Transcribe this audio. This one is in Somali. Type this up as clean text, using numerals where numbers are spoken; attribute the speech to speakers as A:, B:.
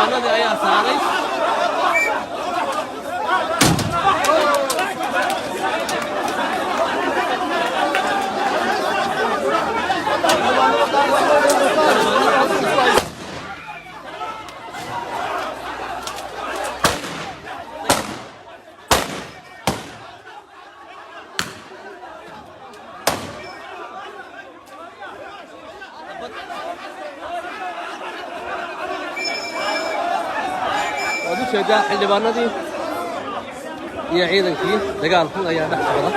A: xildhibaanadii ayaa saaray waad u jeedaa xildhibaanadii iyo ciidankii dagaalkan ayaa dhex socda